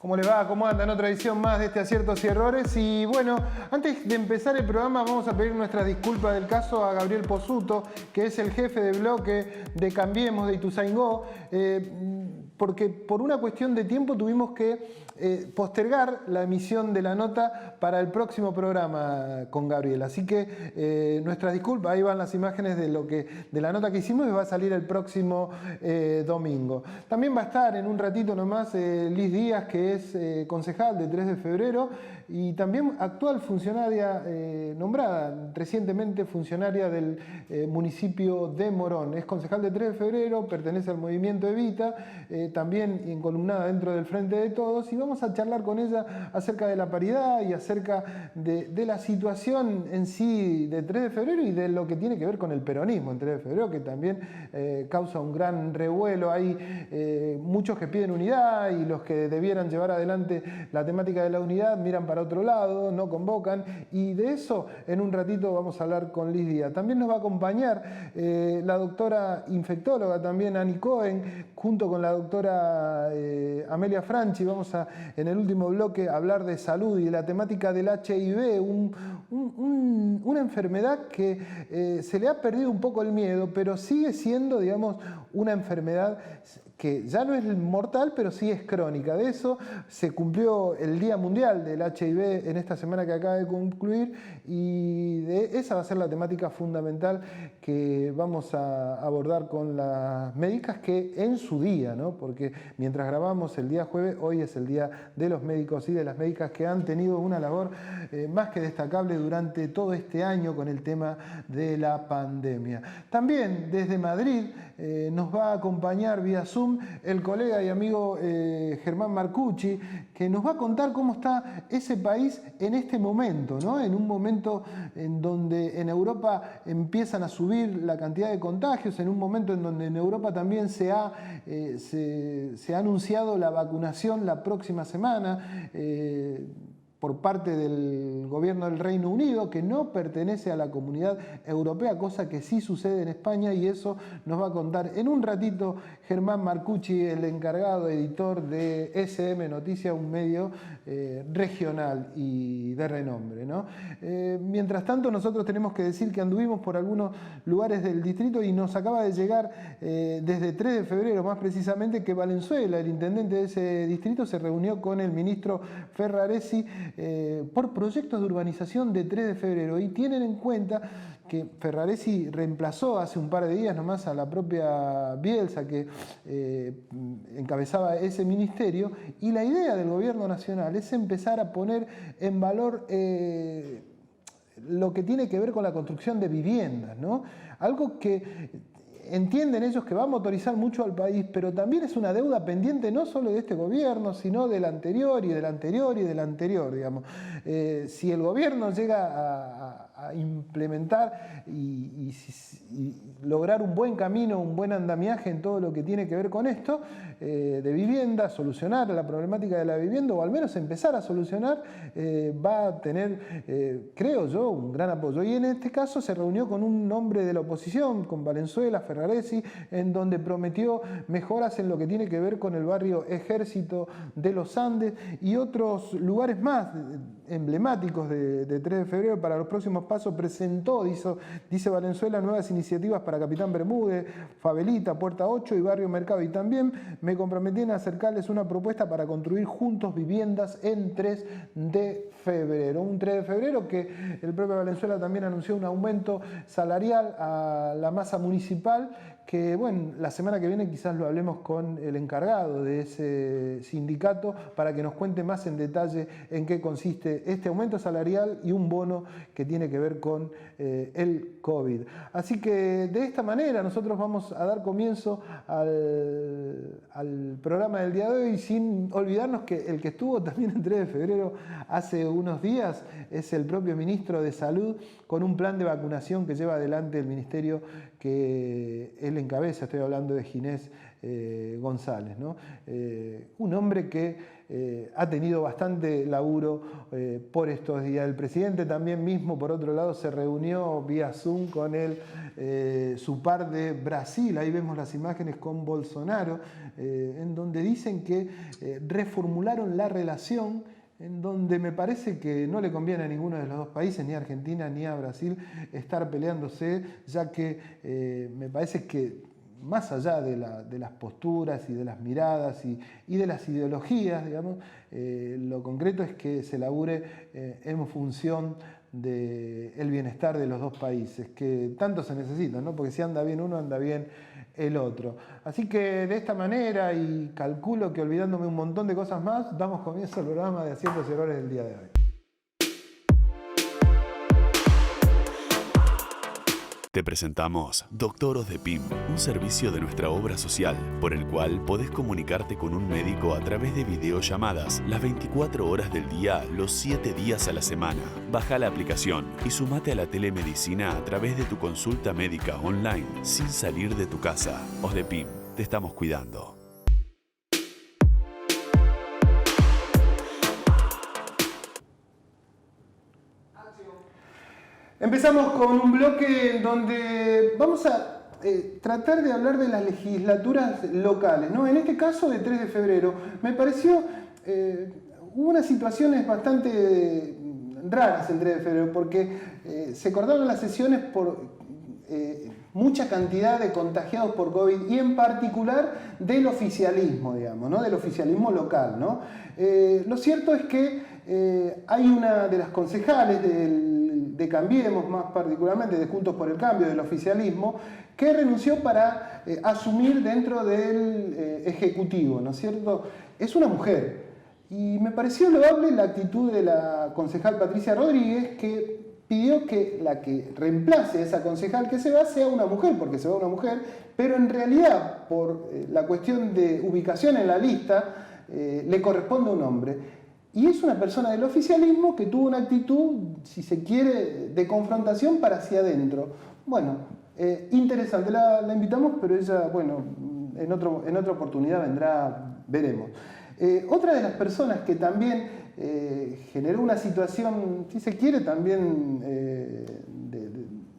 ¿Cómo les va? ¿Cómo andan? Otra edición más de este Aciertos y Errores. Y bueno, antes de empezar el programa vamos a pedir nuestras disculpas del caso a Gabriel Posuto, que es el jefe de bloque de Cambiemos de Ituzaingó, porque por una cuestión de tiempo tuvimos que postergar la emisión de la nota para el próximo programa con Gabriel. Así que nuestras disculpas, ahí van las imágenes de la nota que hicimos y va a salir el próximo domingo. También va a estar en un ratito nomás Liz Díaz, que es concejal de 3 de febrero y también actual funcionaria nombrada recientemente funcionaria del municipio de Morón. Es concejal de 3 de febrero, pertenece al movimiento Evita, también columnada dentro del Frente de Todos, y vamos a charlar con ella acerca de la paridad y acerca de la situación en sí de 3 de febrero y de lo que tiene que ver con el peronismo en 3 de febrero, que también causa un gran revuelo. Hay muchos que piden unidad y los que debieran llevar adelante la temática de la unidad miran para otro lado, no convocan, y de eso en un ratito vamos a hablar con Liz Díaz. También nos va a acompañar la doctora infectóloga, también Ani Cohen, junto con la doctora Amelia Franchi. Vamos a, en el último bloque, hablar de salud y de la temática del HIV, una enfermedad que se le ha perdido un poco el miedo, pero sigue siendo, digamos, una enfermedad que ya no es mortal, pero sí es crónica. De eso se cumplió el Día Mundial del HIV en esta semana que acaba de concluir, y esa va a ser la temática fundamental que vamos a abordar con las médicas, que en su día, ¿no? Porque mientras grabamos el día jueves, hoy es el día de los médicos y de las médicas, que han tenido una labor más que destacable durante todo este año con el tema de la pandemia. También desde Madrid nos va a acompañar vía Zoom el colega y amigo Germán Marcucci, que nos va a contar cómo está ese país en este momento, ¿no? En un momento en donde en Europa empiezan a subir la cantidad de contagios, en un momento en donde en Europa también se ha anunciado la vacunación la próxima semana por parte del gobierno del Reino Unido, que no pertenece a la Comunidad Europea, cosa que sí sucede en España, y eso nos va a contar en un ratito Germán Marcucci, el encargado editor de SM Noticias, un medio regional y de renombre, ¿no? Mientras tanto, nosotros tenemos que decir que anduvimos por algunos lugares del distrito y nos acaba de llegar desde 3 de febrero, más precisamente, que Valenzuela, el intendente de ese distrito, se reunió con el ministro Ferraresi por proyectos de urbanización de 3 de febrero, y tienen en cuenta que Ferraresi reemplazó hace un par de días nomás a la propia Bielsa, que encabezaba ese ministerio, y la idea del gobierno nacional es empezar a poner en valor lo que tiene que ver con la construcción de viviendas, ¿no? Algo que entienden ellos que va a motorizar mucho al país, pero también es una deuda pendiente no solo de este gobierno, sino del anterior y del anterior y del anterior, digamos. Si el gobierno llega a implementar y lograr un buen camino, un buen andamiaje en todo lo que tiene que ver con esto, de vivienda, solucionar la problemática de la vivienda, o al menos empezar a solucionar, va a tener, creo yo, un gran apoyo. Y en este caso se reunió con un hombre de la oposición, con Valenzuela, Ferraresi, en donde prometió mejoras en lo que tiene que ver con el barrio Ejército de los Andes y otros lugares más emblemáticos de 3 de febrero. Para los próximos pasos presentó, dice Valenzuela, nuevas iniciativas para Capitán Bermúdez, Fabelita, Puerta 8 y Barrio Mercado. Y también me comprometí en acercarles una propuesta para construir juntos viviendas en 3 de febrero. Un 3 de febrero que el propio Valenzuela también anunció un aumento salarial a la masa municipal, que bueno, la semana que viene quizás lo hablemos con el encargado de ese sindicato para que nos cuente más en detalle en qué consiste este aumento salarial y un bono que tiene que ver con el COVID. Así que de esta manera nosotros vamos a dar comienzo al programa del día de hoy, sin olvidarnos que el que estuvo también en 3 de febrero hace unos días es el propio ministro de Salud, con un plan de vacunación que lleva adelante el ministerio que él encabeza. Estoy hablando de Ginés González, ¿no? Un hombre que ha tenido bastante laburo por estos días. El presidente también mismo, por otro lado, se reunió vía Zoom con su par de Brasil. Ahí vemos las imágenes con Bolsonaro, en donde dicen que reformularon la relación, en donde me parece que no le conviene a ninguno de los dos países, ni a Argentina ni a Brasil, estar peleándose, ya que me parece que más allá de las posturas y de las miradas y de las ideologías, digamos, lo concreto es que se labure en función del bienestar de los dos países, que tanto se necesitan, ¿no? Porque si anda bien uno, anda bien el otro. Así que de esta manera, y calculo que olvidándome un montón de cosas más, damos comienzo al programa de Aciertos y Errores del día de hoy. Te presentamos Doctoros de PIM, un servicio de nuestra obra social, por el cual podés comunicarte con un médico a través de videollamadas las 24 horas del día, los 7 días a la semana. Baja la aplicación y sumate a la telemedicina a través de tu consulta médica online, sin salir de tu casa. OSDEPIM, te estamos cuidando. Empezamos con un bloque en donde vamos a tratar de hablar de las legislaturas locales, ¿no? En este caso de 3 de febrero. Me pareció, hubo unas situaciones bastante raras en 3 de febrero, porque se cortaron las sesiones por mucha cantidad de contagiados por COVID y en particular del oficialismo, digamos, ¿no? Del oficialismo local, ¿no? Lo cierto es que hay una de las concejales de Cambiemos, más particularmente de Juntos por el Cambio, del oficialismo, que renunció para asumir dentro del Ejecutivo, ¿no es cierto? Es una mujer. Y me pareció loable la actitud de la concejal Patricia Rodríguez, que pidió que la que reemplace a esa concejal que se va sea una mujer, porque se va una mujer, pero en realidad, por la cuestión de ubicación en la lista, le corresponde a un hombre. Y es una persona del oficialismo que tuvo una actitud, si se quiere, de confrontación para hacia adentro. Bueno, interesante, la invitamos, pero ella, bueno, en otra oportunidad vendrá, veremos. Otra de las personas que también generó una situación, si se quiere, también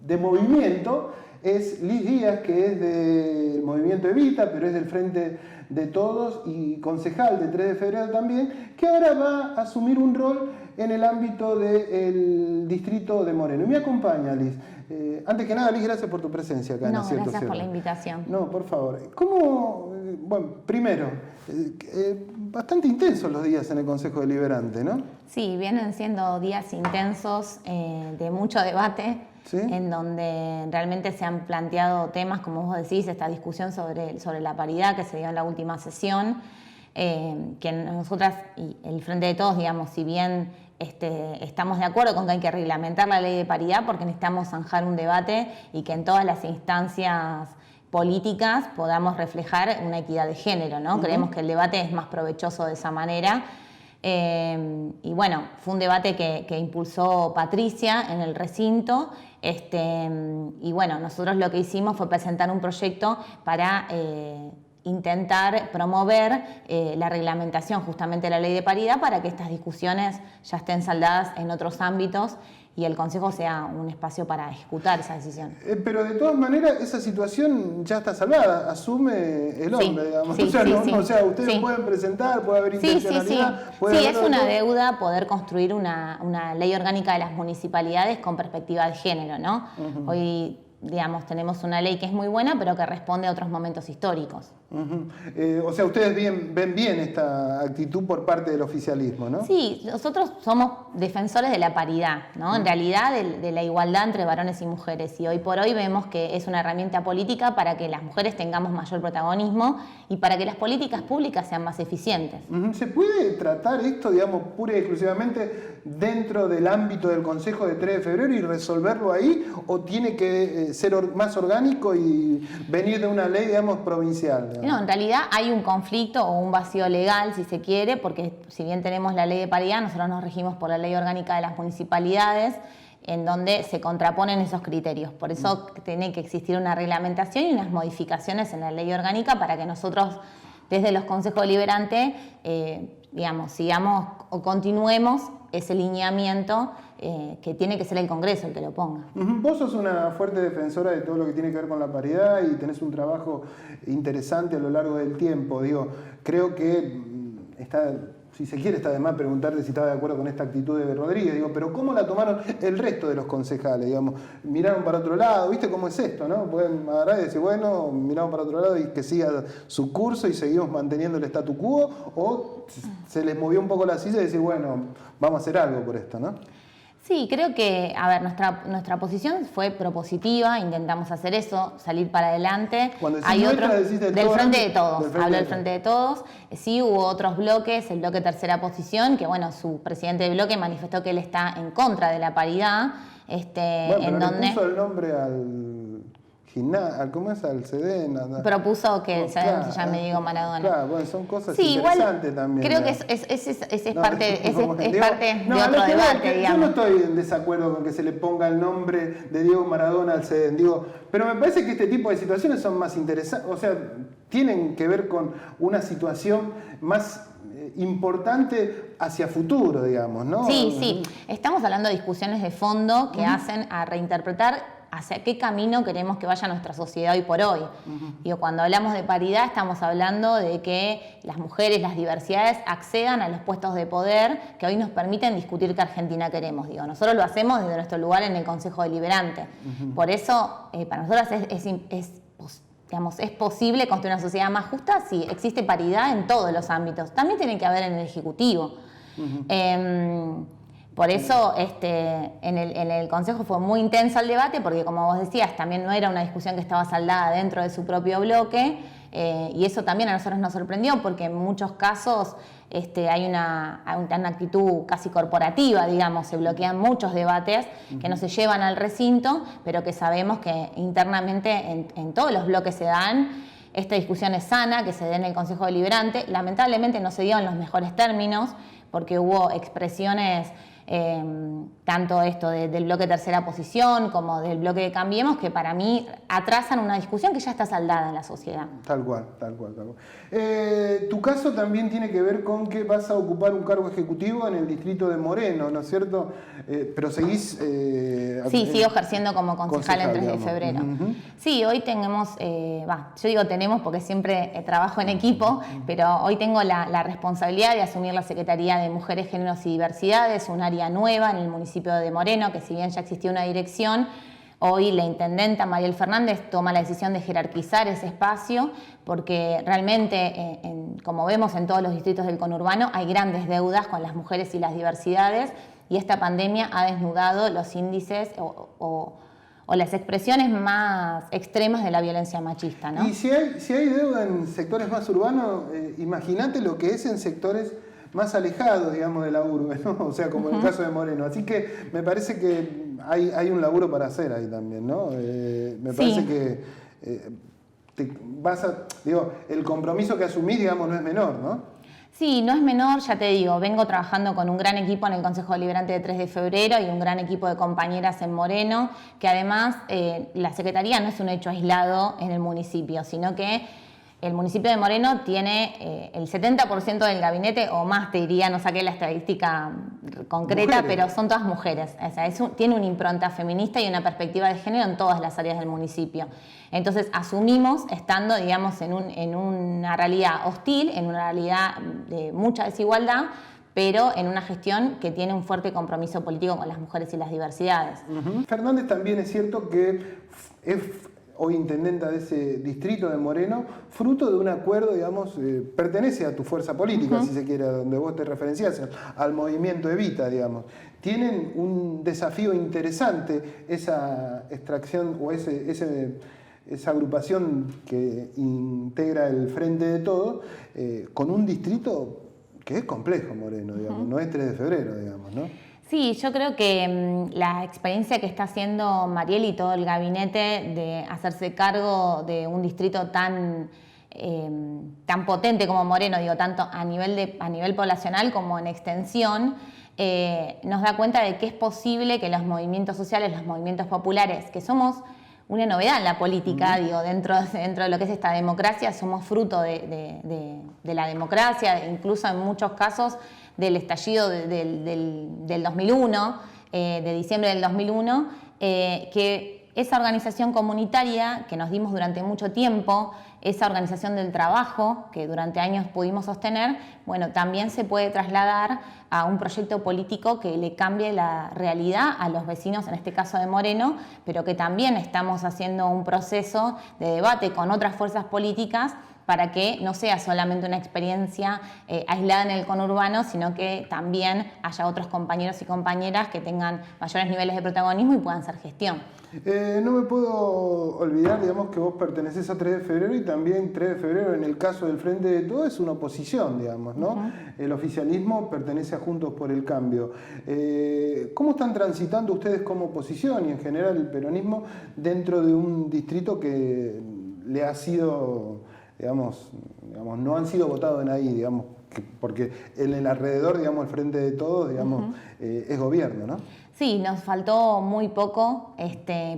de movimiento, es Liz Díaz, que es del movimiento Evita, pero es del Frente de Todos y concejal de 3 de febrero también, que ahora va a asumir un rol en el ámbito del distrito de Moreno. Y me acompaña, Liz. Antes que nada, Liz, gracias por tu presencia acá en Aciertos y Errores. Gracias por la invitación. No, por favor. ¿Cómo? Bueno, primero, bastante intensos los días en el Consejo Deliberante, ¿no? Sí, vienen siendo días intensos, de mucho debate, ¿sí? En donde realmente se han planteado temas, como vos decís, esta discusión sobre la paridad que se dio en la última sesión, que nosotras y el Frente de Todos, digamos, si bien estamos de acuerdo con que hay que reglamentar la ley de paridad porque necesitamos zanjar un debate y que en todas las instancias políticas podamos reflejar una equidad de género, ¿no? Creemos que el debate es más provechoso de esa manera. Y bueno, fue un debate que impulsó Patricia en el recinto, y bueno, nosotros lo que hicimos fue presentar un proyecto para intentar promover la reglamentación justamente de la ley de paridad para que estas discusiones ya estén saldadas en otros ámbitos y el Consejo sea un espacio para ejecutar esa decisión. Pero de todas maneras, esa situación ya está salvada, asume el hombre, digamos. Sí, o sea, ustedes pueden presentar, puede haber intencionalidad. Sí, es una deuda poder construir una ley orgánica de las municipalidades con perspectiva de género, ¿no? Hoy, digamos, tenemos una ley que es muy buena, pero que responde a otros momentos históricos. O sea, ustedes ven bien esta actitud por parte del oficialismo, ¿no? Sí, nosotros somos defensores de la paridad, ¿no? En realidad de la igualdad entre varones y mujeres, y hoy por hoy vemos que es una herramienta política para que las mujeres tengamos mayor protagonismo y para que las políticas públicas sean más eficientes. ¿Se puede tratar esto, digamos, pura y exclusivamente dentro del ámbito del Consejo de 3 de febrero y resolverlo ahí, o tiene que ser más orgánico y venir de una ley, digamos, provincial? No, en realidad hay un conflicto o un vacío legal, si se quiere, porque si bien tenemos la ley de paridad, nosotros nos regimos por la ley orgánica de las municipalidades, en donde se contraponen esos criterios. Por eso tiene que existir una reglamentación y unas modificaciones en la ley orgánica para que nosotros, desde los consejos deliberantes, sigamos o continuemos ese lineamiento que tiene que ser el Congreso el que lo ponga. Vos sos una fuerte defensora de todo lo que tiene que ver con la paridad y tenés un trabajo interesante a lo largo del tiempo. Digo, creo que está... Si se quiere, está de más preguntarte si estaba de acuerdo con esta actitud de Rodríguez. Digo, pero ¿cómo la tomaron el resto de los concejales? Digamos, miraron para otro lado, ¿viste cómo es esto, no? Pueden agarrar y decir, bueno, miramos para otro lado y que siga su curso y seguimos manteniendo el statu quo, o se les movió un poco la silla y decir, bueno, vamos a hacer algo por esto, ¿no? Sí, creo que, a ver, nuestra posición fue propositiva, intentamos hacer eso, salir para adelante. Cuando decís nuestra, decís del Frente de Todos, hablo del Frente de Todos. Sí, hubo otros bloques, el bloque Tercera Posición, que bueno, su presidente de bloque manifestó que él está en contra de la paridad. Bueno, le puso el nombre al gimnasio, ¿cómo es? Al SEDEN. Propuso que el SEDEN se llame Diego Maradona. Claro, bueno, son cosas interesantes también. Creo que es parte de otro debate, digamos. Yo no estoy en desacuerdo con que se le ponga el nombre de Diego Maradona al SEDEN, pero me parece que este tipo de situaciones son más interesantes, o sea, tienen que ver con una situación más importante hacia futuro, digamos, ¿no? Sí. Estamos hablando de discusiones de fondo que hacen a reinterpretar hacia qué camino queremos que vaya nuestra sociedad hoy por hoy. Digo, cuando hablamos de paridad estamos hablando de que las mujeres, las diversidades accedan a los puestos de poder que hoy nos permiten discutir qué Argentina queremos. Digo, nosotros lo hacemos desde nuestro lugar en el Consejo Deliberante. Por eso, para nosotras es posible construir una sociedad más justa si existe paridad en todos los ámbitos. También tiene que haber en el Ejecutivo. Por eso en el Consejo fue muy intenso el debate, porque como vos decías, también no era una discusión que estaba saldada dentro de su propio bloque, y eso también a nosotros nos sorprendió, porque en muchos casos hay una actitud casi corporativa, digamos, se bloquean muchos debates que no se llevan al recinto, pero que sabemos que internamente en todos los bloques se dan. Esta discusión es sana, que se dé en el Consejo Deliberante. Lamentablemente no se dio en los mejores términos, porque hubo expresiones tanto del bloque Tercera Posición como del bloque de Cambiemos, que para mí atrasan una discusión que ya está saldada en la sociedad. Tal cual. Tu caso también tiene que ver con que vas a ocupar un cargo ejecutivo en el distrito de Moreno, ¿no es cierto? Pero seguís... Sí, sigo ejerciendo como concejal en 3 de febrero. Sí, hoy tenemos, yo digo tenemos porque siempre trabajo en equipo, pero hoy tengo la responsabilidad de asumir la Secretaría de Mujeres, Géneros y Diversidades, un área nueva en el municipio de Moreno, que si bien ya existía una dirección, hoy la intendenta Mariel Fernández toma la decisión de jerarquizar ese espacio, porque realmente, como vemos en todos los distritos del conurbano, hay grandes deudas con las mujeres y las diversidades, y esta pandemia ha desnudado los índices o las expresiones más extremas de la violencia machista, ¿no? Y si hay deuda en sectores más urbanos, imagínate lo que es en sectores más alejados, digamos, de la urbe, ¿no? O sea, como en el caso de Moreno. Así que me parece que hay un laburo para hacer ahí también, ¿no? Me parece que el compromiso que asumís, digamos, no es menor, ¿no? Sí, no es menor, ya te digo, vengo trabajando con un gran equipo en el Consejo Deliberante de 3 de febrero y un gran equipo de compañeras en Moreno, que además la Secretaría no es un hecho aislado en el municipio, sino que el municipio de Moreno tiene el 70% del gabinete, o más te diría, no saqué la estadística concreta, pero son todas mujeres. O sea, tiene una impronta feminista y una perspectiva de género en todas las áreas del municipio. Entonces asumimos, estando, digamos, en una realidad hostil, en una realidad de mucha desigualdad, pero en una gestión que tiene un fuerte compromiso político con las mujeres y las diversidades. Fernández también es cierto que es hoy intendenta de ese distrito de Moreno, fruto de un acuerdo, digamos, pertenece a tu fuerza política, si se quiere, a donde vos te referenciás, al movimiento Evita, digamos. Tienen un desafío interesante esa extracción o esa agrupación que integra el Frente de Todos, con un distrito que es complejo, Moreno, digamos, no es 3 de febrero, digamos, ¿no? Sí, yo creo que la experiencia que está haciendo Mariel y todo el gabinete de hacerse cargo de un distrito tan potente como Moreno, digo, tanto a nivel poblacional como en extensión, nos da cuenta de que es posible que los movimientos sociales, los movimientos populares, que somos una novedad en la política, digo, dentro de lo que es esta democracia, somos fruto de la democracia, incluso en muchos casos del estallido del 2001, de diciembre del 2001, que esa organización comunitaria que nos dimos durante mucho tiempo, esa organización del trabajo que durante años pudimos sostener, bueno, también se puede trasladar a un proyecto político que le cambie la realidad a los vecinos, en este caso de Moreno, pero que también estamos haciendo un proceso de debate con otras fuerzas políticas para que no sea solamente una experiencia aislada en el conurbano, sino que también haya otros compañeros y compañeras que tengan mayores niveles de protagonismo y puedan hacer gestión. No me puedo olvidar, digamos, que vos pertenecés a 3 de febrero y también 3 de febrero, en el caso del Frente de Todos, es una oposición, digamos, ¿no? El oficialismo pertenece a Juntos por el Cambio. ¿Cómo están transitando ustedes como oposición y en general el peronismo dentro de un distrito que le ha sido, digamos, no han sido votados en ahí, digamos, porque en el alrededor, digamos, el Frente de Todos, digamos, es gobierno, ¿no? Sí, nos faltó muy poco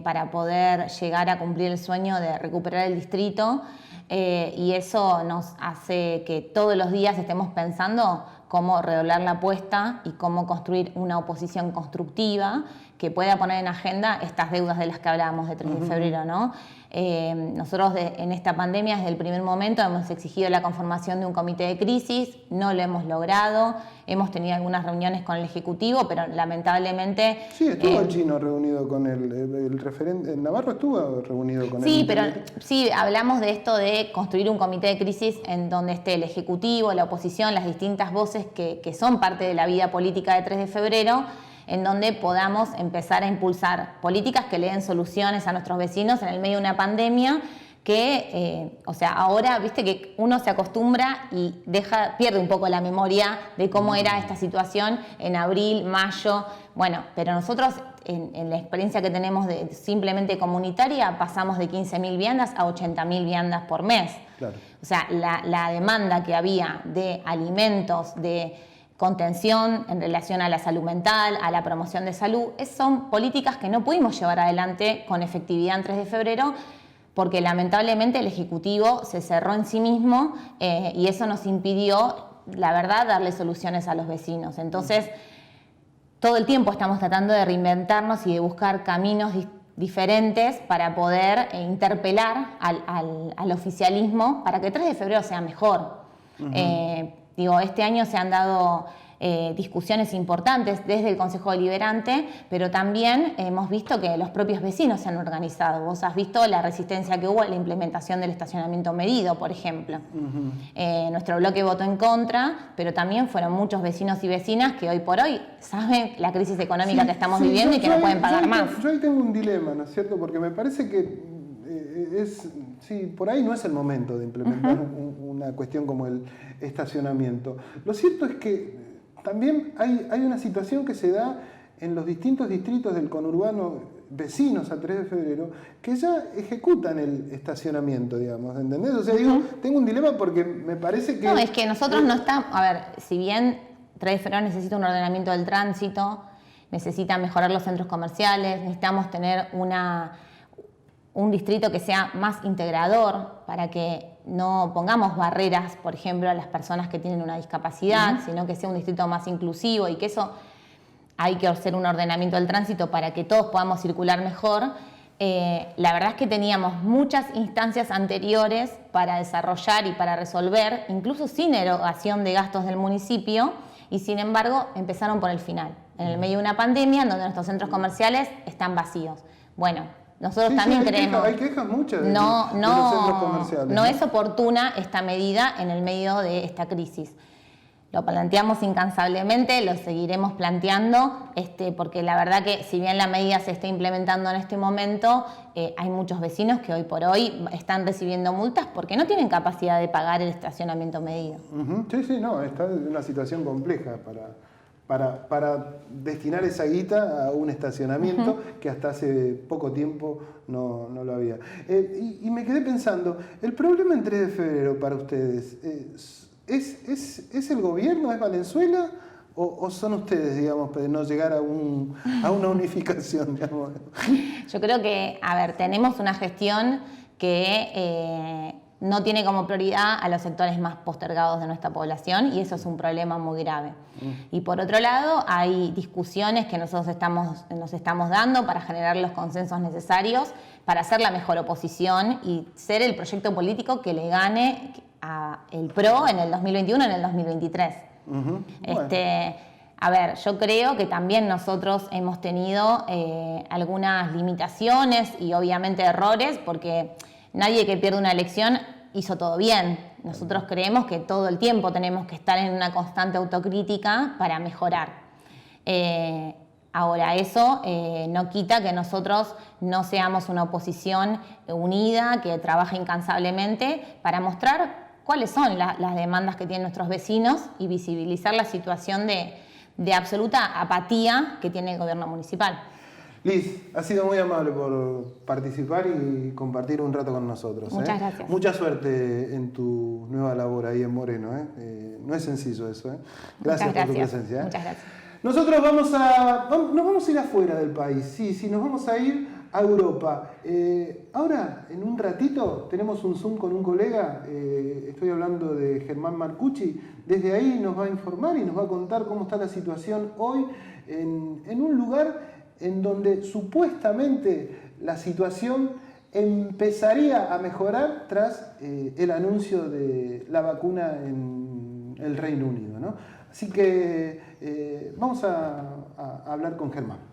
para poder llegar a cumplir el sueño de recuperar el distrito y eso nos hace que todos los días estemos pensando cómo redoblar la apuesta y cómo construir una oposición constructiva que pueda poner en agenda estas deudas de las que hablábamos de 3 de febrero, ¿no? Nosotros en esta pandemia desde el primer momento hemos exigido la conformación de un comité de crisis, no lo hemos logrado, hemos tenido algunas reuniones con el Ejecutivo, pero lamentablemente... Sí, estuvo el Chino reunido con el referente, Navarro estuvo reunido con él. Sí, pero sí, hablamos de esto de construir un comité de crisis en donde esté el Ejecutivo, la oposición, las distintas voces que son parte de la vida política de 3 de febrero, en donde podamos empezar a impulsar políticas que le den soluciones a nuestros vecinos en el medio de una pandemia que, o sea, ahora, viste que uno se acostumbra y pierde un poco la memoria de cómo era esta situación en abril, mayo, bueno, pero nosotros en la experiencia que tenemos de simplemente comunitaria pasamos de 15.000 viandas a 80.000 viandas por mes. Claro. O sea, la demanda que había de alimentos, de contención en relación a la salud mental, a la promoción de salud, son políticas que no pudimos llevar adelante con efectividad en 3 de febrero porque lamentablemente el Ejecutivo se cerró en sí mismo y eso nos impidió, la verdad, darle soluciones a los vecinos. Entonces, todo el tiempo estamos tratando de reinventarnos y de buscar caminos diferentes para poder interpelar al oficialismo para que 3 de febrero sea mejor. Este año se han dado discusiones importantes desde el Consejo Deliberante, pero también hemos visto que los propios vecinos se han organizado. Vos has visto la resistencia que hubo en la implementación del estacionamiento medido, por ejemplo. Nuestro bloque votó en contra, pero también fueron muchos vecinos y vecinas que hoy por hoy saben la crisis económica que estamos viviendo y que no pueden pagar más. Yo ahí tengo un dilema, ¿no es cierto? Porque me parece que por ahí no es el momento de implementar una cuestión como el estacionamiento. Lo cierto es que también hay una situación que se da en los distintos distritos del conurbano vecinos a 3 de febrero que ya ejecutan el estacionamiento, digamos, ¿entendés? O sea, digo, tengo un dilema porque me parece que... No, es que nosotros no estamos... A ver, si bien 3 de febrero necesita un ordenamiento del tránsito, necesita mejorar los centros comerciales, necesitamos tener un distrito que sea más integrador para que no pongamos barreras, por ejemplo, a las personas que tienen una discapacidad, sino que sea un distrito más inclusivo y que eso hay que hacer un ordenamiento del tránsito para que todos podamos circular mejor. La verdad es que teníamos muchas instancias anteriores para desarrollar y para resolver, incluso sin erogación de gastos del municipio, y sin embargo empezaron por el final, en el medio de una pandemia en donde nuestros centros comerciales están vacíos. Bueno, nosotros también creemos... Hay quejas muchas de los centros comerciales. No es oportuna esta medida en el medio de esta crisis. Lo planteamos incansablemente, lo seguiremos planteando, porque la verdad que si bien la medida se está implementando en este momento, hay muchos vecinos que hoy por hoy están recibiendo multas porque no tienen capacidad de pagar el estacionamiento medido. Sí, no, está en una situación compleja para destinar esa guita a un estacionamiento que hasta hace poco tiempo no lo había. Y me quedé pensando, el problema en 3 de febrero para ustedes, ¿es el gobierno, es Valenzuela o son ustedes, digamos, de no llegar a una unificación, digamos? Yo creo que, a ver, tenemos una gestión que no tiene como prioridad a los sectores más postergados de nuestra población y eso es un problema muy grave. Y por otro lado, hay discusiones que nosotros nos estamos dando para generar los consensos necesarios para hacer la mejor oposición y ser el proyecto político que le gane el PRO en el 2021, en el 2023. Bueno. A ver, yo creo que también nosotros hemos tenido algunas limitaciones y obviamente errores, porque nadie que pierde una elección hizo todo bien. Nosotros creemos que todo el tiempo tenemos que estar en una constante autocrítica para mejorar. Ahora, eso no quita que nosotros no seamos una oposición unida, que trabaje incansablemente para mostrar cuáles son las demandas que tienen nuestros vecinos y visibilizar la situación de absoluta apatía que tiene el gobierno municipal. Liz, has sido muy amable por participar y compartir un rato con nosotros. Muchas gracias. Mucha suerte en tu nueva labor ahí en Moreno. No es sencillo eso. Gracias por tu presencia. Muchas gracias. Nosotros nos vamos a ir afuera del país. Sí, nos vamos a ir a Europa. Ahora, en un ratito, tenemos un Zoom con un colega. Estoy hablando de Germán Marcucci. Desde ahí nos va a informar y nos va a contar cómo está la situación hoy en un lugar en donde supuestamente la situación empezaría a mejorar tras el anuncio de la vacuna en el Reino Unido, ¿no? Así que vamos a hablar con Germán.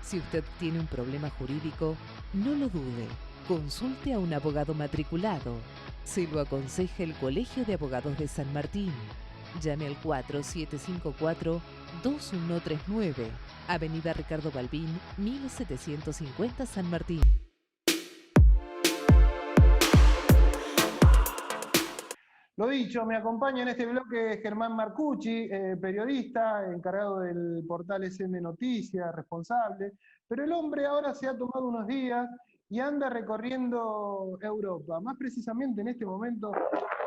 Si usted tiene un problema jurídico, no lo dude. Consulte a un abogado matriculado. Se lo aconseja el Colegio de Abogados de San Martín. Llame al 4754-2139, Avenida Ricardo Balbín, 1750 San Martín. Lo dicho, me acompaña en este bloque Germán Marcucci, periodista, encargado del portal SM Noticias, responsable, pero el hombre ahora se ha tomado unos días y anda recorriendo Europa, más precisamente en este momento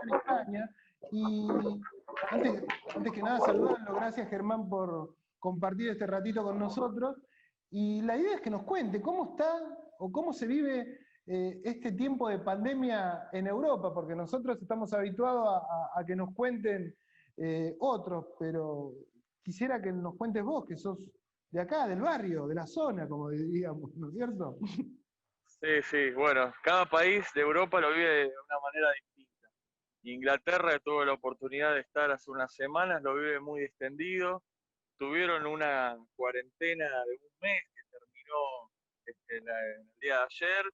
en España. Y antes que nada saludarlo, gracias Germán por compartir este ratito con nosotros. Y la idea es que nos cuente cómo está o cómo se vive este tiempo de pandemia en Europa, porque nosotros estamos habituados a que nos cuenten otros, pero quisiera que nos cuentes vos, que sos de acá, del barrio, de la zona, como diríamos, ¿no es cierto? Sí, bueno, cada país de Europa lo vive de una manera distinta. Inglaterra, que tuvo la oportunidad de estar hace unas semanas, lo vive muy extendido. Tuvieron una cuarentena de un mes que terminó el día de ayer,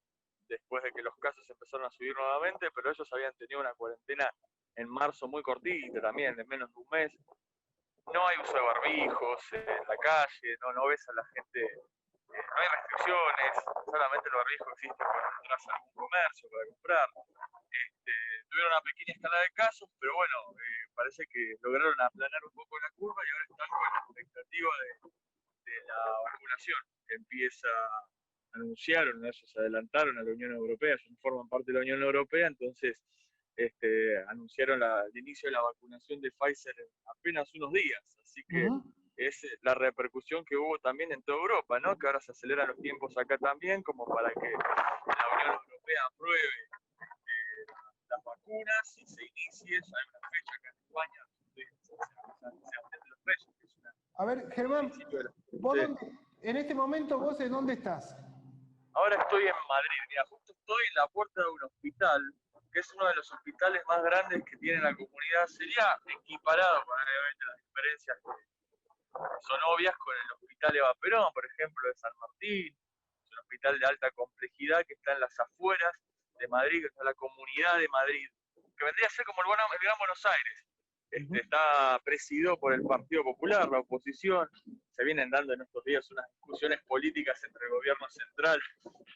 después de que los casos empezaron a subir nuevamente, pero ellos habían tenido una cuarentena en marzo muy cortita también, de menos de un mes. No hay uso de barbijos en la calle, no ves a la gente, no hay restricciones, solamente el barbijo existe cuando entras a algún comercio para comprar. Tuvieron una pequeña escalada de casos, pero bueno, parece que lograron aplanar un poco la curva y ahora están con la expectativa de la vacunación que anunciaron, ellos se adelantaron a la Unión Europea, ellos forman parte de la Unión Europea, entonces anunciaron el inicio de la vacunación de Pfizer en apenas unos días, así que es la repercusión que hubo también en toda Europa, ¿no? Que ahora se aceleran los tiempos acá también, como para que la Unión Europea apruebe las vacunas y se inicie, ya hay una fecha acá en España, de los Reyes, que es una... A ver, Germán, ¿vos Sí. en este momento vos en dónde estás? Ahora estoy en Madrid, mira, justo estoy en la puerta de un hospital, que es uno de los hospitales más grandes que tiene la comunidad. Sería equiparado con obviamente las diferencias que son obvias con el Hospital Eva Perón, por ejemplo, de San Martín. Es un hospital de alta complejidad que está en las afueras de Madrid, que está en la comunidad de Madrid, que vendría a ser como el Gran Buenos Aires. Está presidido por el Partido Popular, la oposición. Se vienen dando en estos días unas discusiones políticas entre el gobierno central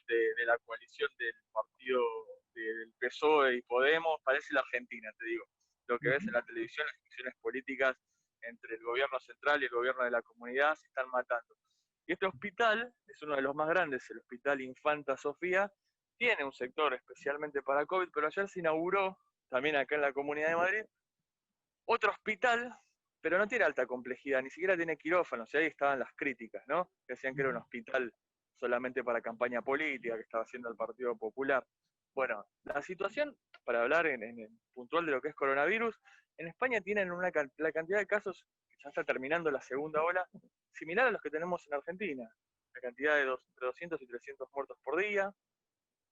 de la coalición del partido del PSOE y Podemos. Parece la Argentina, te digo. Lo que ves en la televisión, las discusiones políticas entre el gobierno central y el gobierno de la comunidad se están matando. Y este hospital es uno de los más grandes, el Hospital Infanta Sofía, tiene un sector especialmente para COVID, pero ayer se inauguró, también acá en la Comunidad de Madrid, otro hospital, pero no tiene alta complejidad, ni siquiera tiene quirófanos, y ahí estaban las críticas, ¿no? Que decían que era un hospital solamente para campaña política, que estaba haciendo el Partido Popular. Bueno, la situación, para hablar en puntual de lo que es coronavirus, en España tienen la cantidad de casos, que ya está terminando la segunda ola, similar a los que tenemos en Argentina. La cantidad de entre 200 y 300 muertos por día,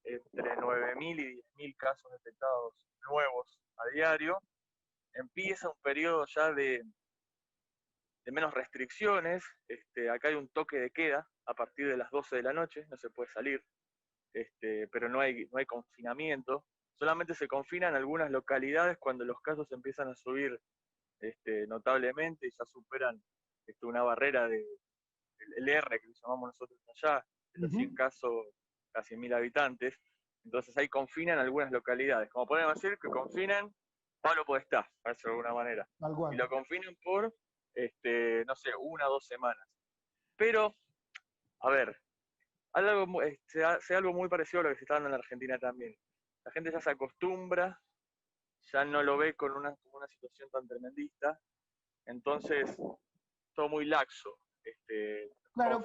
entre 9.000 y 10.000 casos detectados nuevos a diario. Empieza un periodo ya de menos restricciones. Acá hay un toque de queda a partir de las 12 de la noche, no se puede salir, pero no hay confinamiento. Solamente se confina en algunas localidades cuando los casos empiezan a subir notablemente y ya superan una barrera del R, que lo llamamos nosotros allá, de los 100 casos, casi 1.000 habitantes. Entonces ahí confinan algunas localidades. Como podemos decir, que confinan Pablo Podestá, para decirlo de alguna manera. Y lo confinan por, no sé, 1 o 2 semanas. Pero, a ver, algo muy parecido a lo que se está dando en la Argentina también. La gente ya se acostumbra, ya no lo ve como una situación tan tremendista, entonces todo muy laxo. Claro,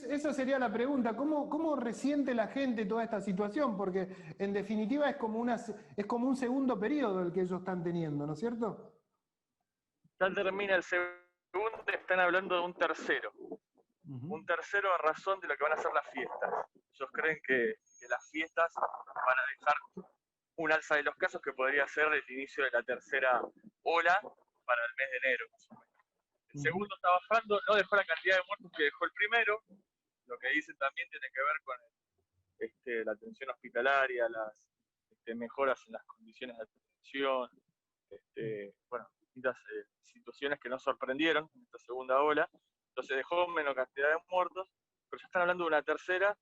esa sería la pregunta. ¿Cómo resiente la gente toda esta situación? Porque en definitiva es como un segundo periodo el que ellos están teniendo, ¿no es cierto? Ya termina el segundo, están hablando de un tercero. Un tercero a razón de lo que van a ser las fiestas. Ellos creen que las fiestas van a dejar un alza de los casos que podría ser el inicio de la tercera ola para el mes de enero. El segundo está bajando, no dejó la cantidad de muertos que dejó el primero. Lo que dicen también tiene que ver con la atención hospitalaria, las mejoras en las condiciones de atención, bueno, distintas situaciones que nos sorprendieron en esta segunda ola. Entonces dejó menos cantidad de muertos, pero ya están hablando de una tercera,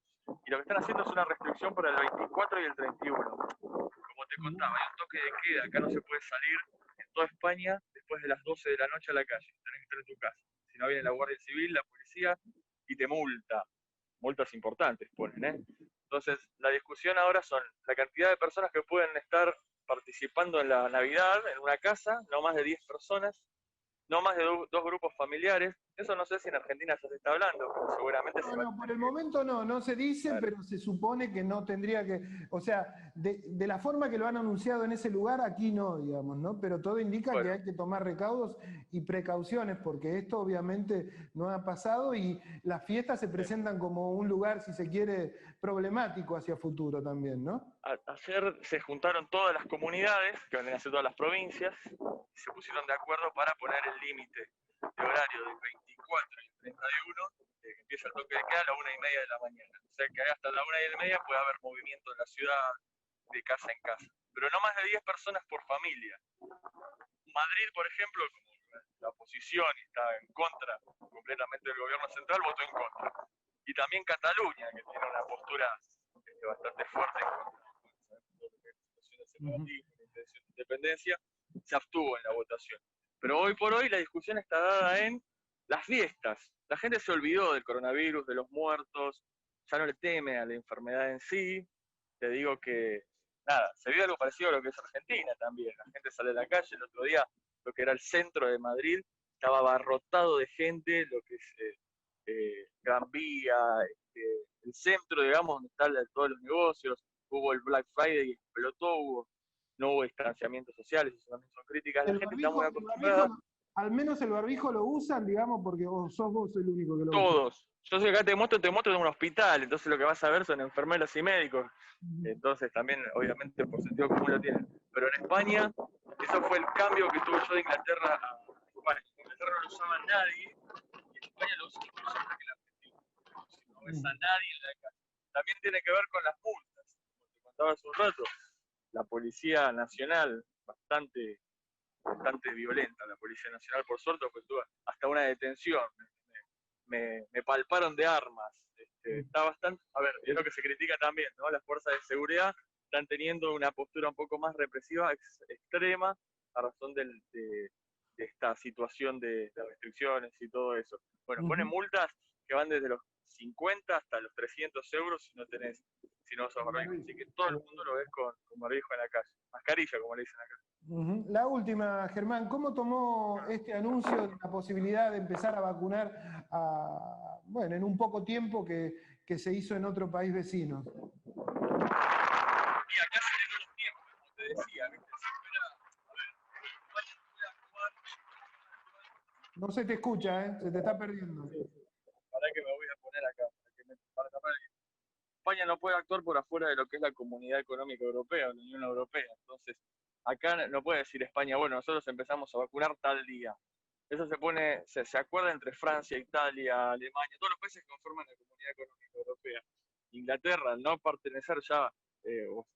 y lo que están haciendo es una restricción para el 24 y el 31. Como te contaba, hay un toque de queda, acá no se puede salir en toda España después de las 12 de la noche a la calle, tenés que estar en tu casa. Si no viene la Guardia Civil, la policía, y te multa. Multas importantes ponen, ¿eh? Entonces, la discusión ahora son la cantidad de personas que pueden estar participando en la Navidad en una casa, no más de 10 personas, no más de dos grupos familiares. Eso no sé si en Argentina ya se está hablando, pero seguramente se va a... No, por el momento no se dice, claro. Pero se supone que no tendría que, o sea, de la forma que lo han anunciado en ese lugar, aquí no, digamos, ¿no? Pero todo indica que hay que tomar recaudos y precauciones, porque esto obviamente no ha pasado y las fiestas se presentan como un lugar, si se quiere, problemático hacia futuro también, ¿no? Ayer se juntaron todas las comunidades, que vendrían a ser todas las provincias, y se pusieron de acuerdo para poner el límite de horario del 24 y el 31, que empieza el toque de queda a la 1:30 de la mañana. O sea que hasta la 1:30 puede haber movimiento en la ciudad de casa en casa. Pero no más de 10 personas por familia. Madrid, por ejemplo, como la oposición está en contra completamente del gobierno central, votó en contra. Y también Cataluña, que tiene una postura bastante fuerte en contra de la situación de separatismo, de intención de independencia, se abstuvo en la votación. Pero hoy por hoy la discusión está dada en las fiestas. La gente se olvidó del coronavirus, de los muertos, ya no le teme a la enfermedad en sí. Te digo que, nada, se vio algo parecido a lo que es Argentina también. La gente sale a la calle, el otro día, lo que era el centro de Madrid, estaba abarrotado de gente, lo que es Gran Vía, el centro, digamos, donde están todos los negocios. Hubo el Black Friday y explotó, hubo no hubo distanciamiento social, eso también son críticas. La El gente está muy barbijo, acostumbrada. al menos el barbijo lo usan, digamos, porque sos vos el único que lo usa. Todos. Yo soy acá te muestro en un hospital, entonces lo que vas a ver son enfermeras y médicos. Entonces también, obviamente, por sentido común lo tienen. Pero en España, eso fue el cambio que tuve yo de Inglaterra a España. En Inglaterra no lo usaba nadie, y en España lo usa mucho más que en Argentina. No ves a nadie en la calle. También tiene que ver con las multas. Como te contaba hace un rato, la Policía Nacional, bastante violenta, la Policía Nacional, por suerte, pues tuve hasta una detención. Me palparon de armas. Está bastante, a ver, es lo que se critica también, ¿no? Las fuerzas de seguridad están teniendo una postura un poco más represiva, extrema, a razón de esta situación de restricciones y todo eso. Bueno, ponen multas que van desde los 50 hasta los 300 euros si no sos barbijo. Así que todo el mundo lo ves con barbijo en la calle. Mascarilla, como le dicen acá. La última, Germán, ¿cómo tomó este anuncio de la posibilidad de empezar a vacunar bueno, en un poco tiempo que se hizo en otro país vecino? Y acá se dieron los tiempos, como te decía, ¿viste? Siempre era, a ver, España no puede actuar. No se te escucha, se te está perdiendo. Para que me voy a poner acá, para tapar el... España no puede actuar por afuera de lo que es la Comunidad Económica Europea, la Unión Europea. Entonces, acá no puede decir España, bueno, nosotros empezamos a vacunar tal día. Eso se acuerda entre Francia, Italia, Alemania, todos los países que conforman la Comunidad Económica Europea. Inglaterra, al no pertenecer ya, o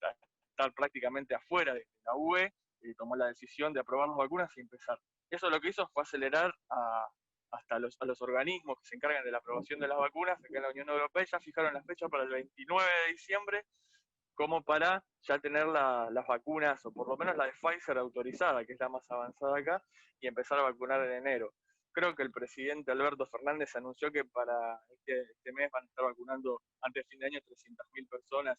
estar prácticamente afuera de la UE, tomó la decisión de aprobar las vacunas y empezar. Eso lo que hizo fue acelerar hasta a los organismos que se encargan de la aprobación de las vacunas acá en la Unión Europea. Ya fijaron la fecha para el 29 de diciembre, como para ya tener las vacunas, o por lo menos la de Pfizer autorizada, que es la más avanzada acá, y empezar a vacunar en enero. Creo que el presidente Alberto Fernández anunció que para este mes van a estar vacunando antes de fin de año 300.000 personas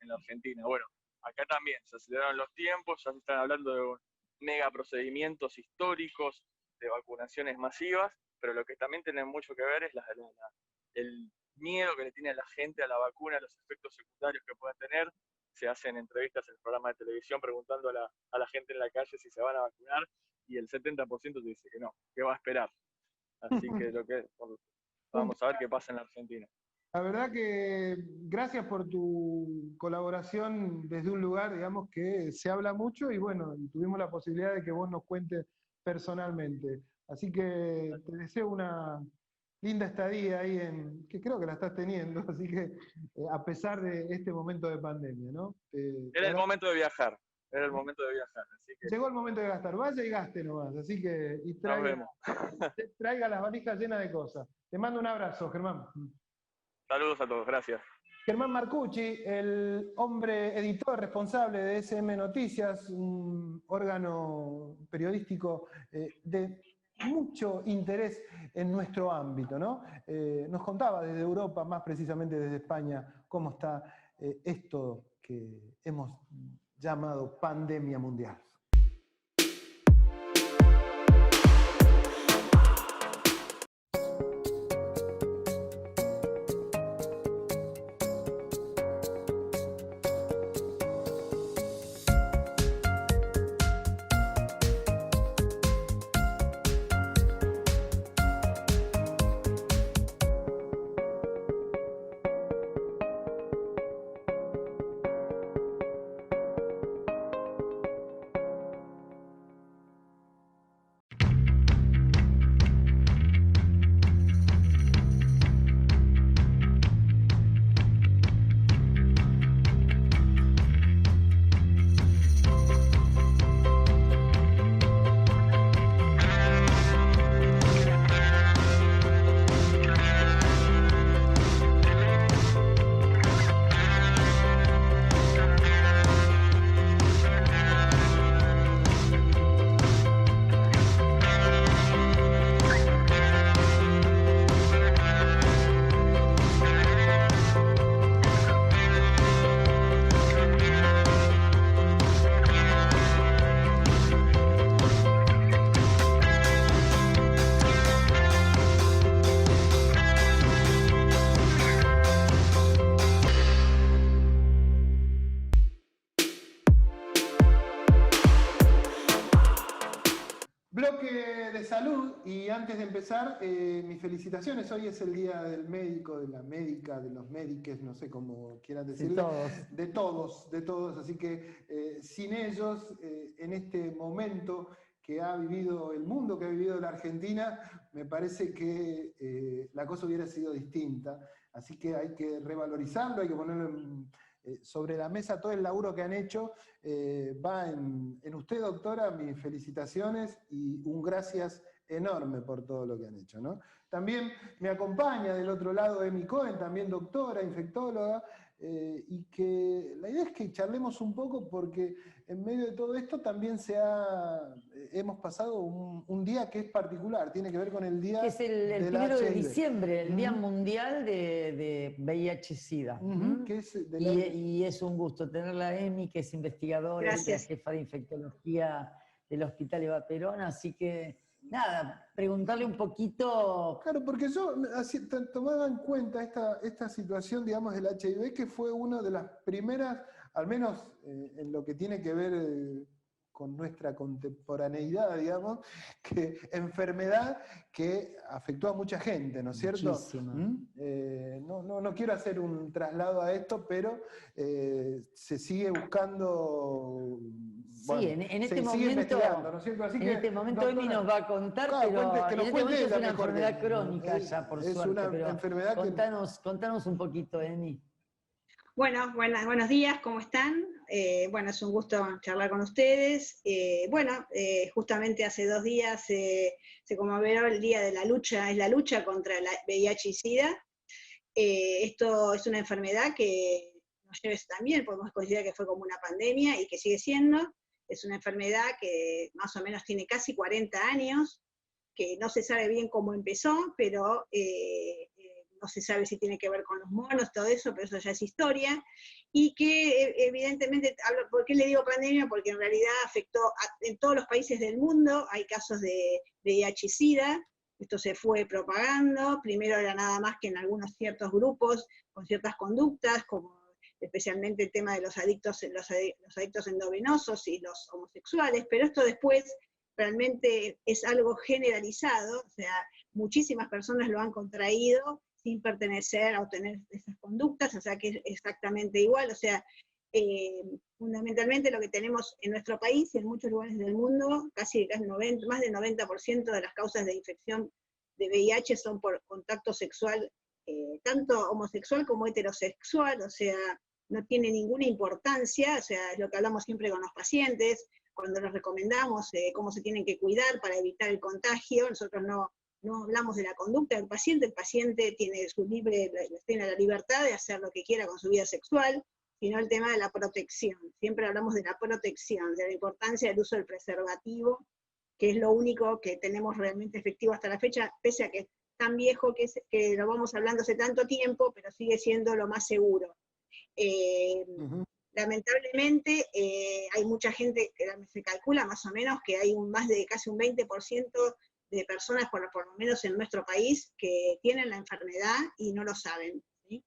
en la Argentina. Bueno, acá también se aceleraron los tiempos, ya se están hablando de mega procedimientos históricos, de vacunaciones masivas, pero lo que también tiene mucho que ver es el miedo que le tiene a la gente a la vacuna, los efectos secundarios que pueda tener. Se hacen entrevistas en el programa de televisión preguntando a la gente en la calle si se van a vacunar, y el 70% te dice que no, que va a esperar. Así que vamos a ver qué pasa en la Argentina. La verdad que gracias por tu colaboración desde un lugar, digamos, que se habla mucho y bueno, tuvimos la posibilidad de que vos nos cuentes personalmente. Así que te deseo una linda estadía ahí que creo que la estás teniendo, así que a pesar de este momento de pandemia, ¿no? Era el momento de viajar, así que... Llegó el momento de gastar, vaya y gaste nomás, así que traiga las valijas llenas de cosas. Te mando un abrazo, Germán. Saludos a todos, gracias. Germán Marcucci, el hombre editor responsable de SM Noticias, un órgano periodístico de mucho interés en nuestro ámbito, ¿no? Nos contaba desde Europa, más precisamente desde España, cómo está esto que hemos llamado pandemia mundial. y antes de empezar, mis felicitaciones. Hoy es el día del médico, de la médica, de los médiques, no sé cómo quieran decirle. De todos. Así que sin ellos, en este momento que ha vivido el mundo, que ha vivido la Argentina, me parece que la cosa hubiera sido distinta. Así que hay que revalorizarlo, hay que ponerlo sobre la mesa. Todo el laburo que han hecho va en usted, doctora. Mis felicitaciones y un gracias enorme por todo lo que han hecho, ¿no? También me acompaña del otro lado Emi Cohen, también doctora, infectóloga, y que la idea es que charlemos un poco porque en medio de todo esto también hemos pasado un día que es particular, tiene que ver con el día que es el 1 de diciembre, el Día Mundial de VIH-Sida. Y es un gusto tenerla a Emi, que es investigadora, y es jefa de infectología del Hospital Eva Perón, así que nada, preguntarle un poquito... Claro, porque yo tomaba en cuenta esta situación, digamos, del HIV, que fue una de las primeras, al menos en lo que tiene que ver con nuestra contemporaneidad, digamos, que enfermedad que afectó a mucha gente, ¿no es cierto? Muchísima. No quiero hacer un traslado a esto, pero se sigue buscando... Sí, en este momento, ¿no es cierto? Así en que, este momento Emi nos va a contar, pero en este momento es una enfermedad crónica ya, por suerte. Es una enfermedad contanos un poquito, Emi. Bueno, buenos días, ¿cómo están? Bueno, es un gusto charlar con ustedes. Justamente hace 2 días se conmemoró el Día de la Lucha, es la lucha contra el VIH y SIDA. Esto es una enfermedad que nos lleva también, podemos considerar que fue como una pandemia y que sigue siendo. Es una enfermedad que más o menos tiene casi 40 años, que no se sabe bien cómo empezó, pero no se sabe si tiene que ver con los monos, todo eso, pero eso ya es historia, y que evidentemente, ¿por qué le digo pandemia? Porque en realidad afectó en todos los países del mundo, hay casos de VIH y SIDA, esto se fue propagando, primero era nada más que en algunos ciertos grupos, con ciertas conductas, como especialmente el tema de los adictos endovenosos y los homosexuales, pero esto después realmente es algo generalizado, o sea, muchísimas personas lo han contraído sin pertenecer o tener esas conductas, o sea que es exactamente igual, o sea, fundamentalmente lo que tenemos en nuestro país y en muchos lugares del mundo, más del 90% de las causas de infección de VIH son por contacto sexual, tanto homosexual como heterosexual, o sea, no tiene ninguna importancia, o sea, es lo que hablamos siempre con los pacientes, cuando les recomendamos cómo se tienen que cuidar para evitar el contagio, nosotros no hablamos de la conducta del paciente, el paciente tiene la libertad de hacer lo que quiera con su vida sexual, sino el tema de la protección. Siempre hablamos de la protección, de la importancia del uso del preservativo, que es lo único que tenemos realmente efectivo hasta la fecha, pese a que es tan viejo que lo vamos hablando hace tanto tiempo, pero sigue siendo lo más seguro. Lamentablemente hay mucha gente, que se calcula más o menos que hay casi un 20% de personas, por lo menos en nuestro país, que tienen la enfermedad y no lo saben, ¿sí?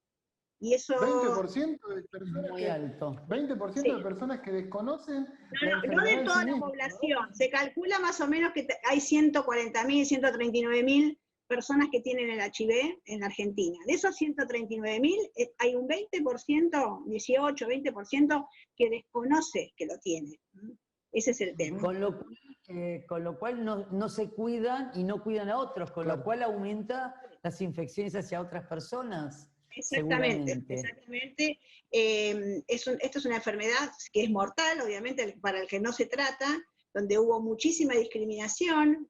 Y eso... 20% de personas muy alto. 20% sí. De personas que desconocen no de toda la población, ¿no? Se calcula más o menos que hay 140.000, 139.000 personas que tienen el HIV en la Argentina. De esos 139.000, hay un 20%, 18, 20% que desconoce que lo tiene. Ese es el tema. Con lo cual no se cuidan y no cuidan a otros, con lo cual aumenta las infecciones hacia otras personas. Exactamente. Esto es una enfermedad que es mortal, obviamente, para el que no se trata, donde hubo muchísima discriminación,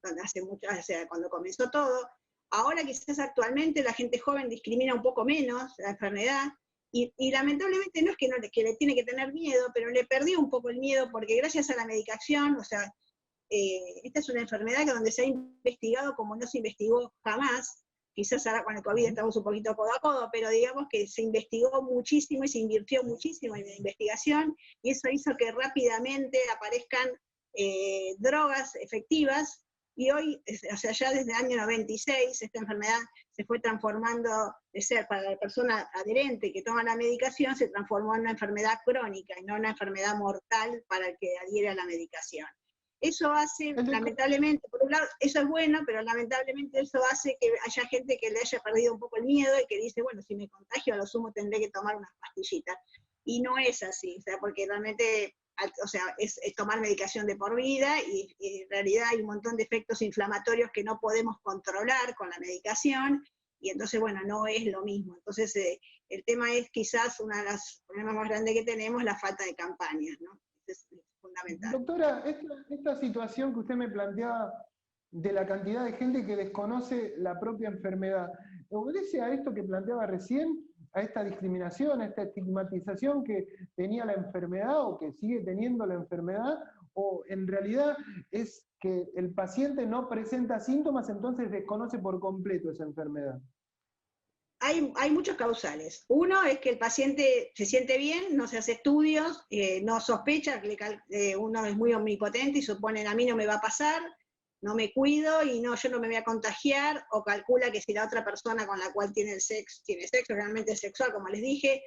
cuando comenzó todo. Ahora quizás actualmente la gente joven discrimina un poco menos la enfermedad, y lamentablemente no es que le tiene que tener miedo, pero le perdió un poco el miedo, porque gracias a la medicación, o sea, esta es una enfermedad donde se ha investigado como no se investigó jamás. Quizás ahora con el COVID estamos un poquito codo a codo, pero digamos que se investigó muchísimo y se invirtió muchísimo en la investigación, y eso hizo que rápidamente aparezcan drogas efectivas, y hoy, o sea, ya desde el año 96, esta enfermedad se fue transformando de ser para la persona adherente que toma la medicación, se transformó en una enfermedad crónica y no una enfermedad mortal para el que adhiere a la medicación. Eso hace, lamentablemente, por un lado, eso es bueno, pero lamentablemente eso hace que haya gente que le haya perdido un poco el miedo y que dice, bueno, si me contagio a lo sumo tendré que tomar unas pastillitas. Y no es así, o sea, porque realmente, o sea, es tomar medicación de por vida y en realidad hay un montón de efectos inflamatorios que no podemos controlar con la medicación, y entonces, bueno, no es lo mismo. Entonces, el tema es quizás uno de los problemas más grandes que tenemos, la falta de campañas, ¿no? Es fundamental. Doctora, esta situación que usted me planteaba de la cantidad de gente que desconoce la propia enfermedad, ¿obedece a esto que planteaba recién, a esta discriminación, a esta estigmatización que tenía la enfermedad o que sigue teniendo la enfermedad? ¿O en realidad es que el paciente no presenta síntomas, entonces desconoce por completo esa enfermedad? Hay muchos causales. Uno es que el paciente se siente bien, no se hace estudios, no sospecha, uno es muy omnipotente y supone, a mí no me va a pasar, no me cuido y yo no me voy a contagiar, o calcula que si la otra persona con la cual tiene sexo realmente sexual, como les dije,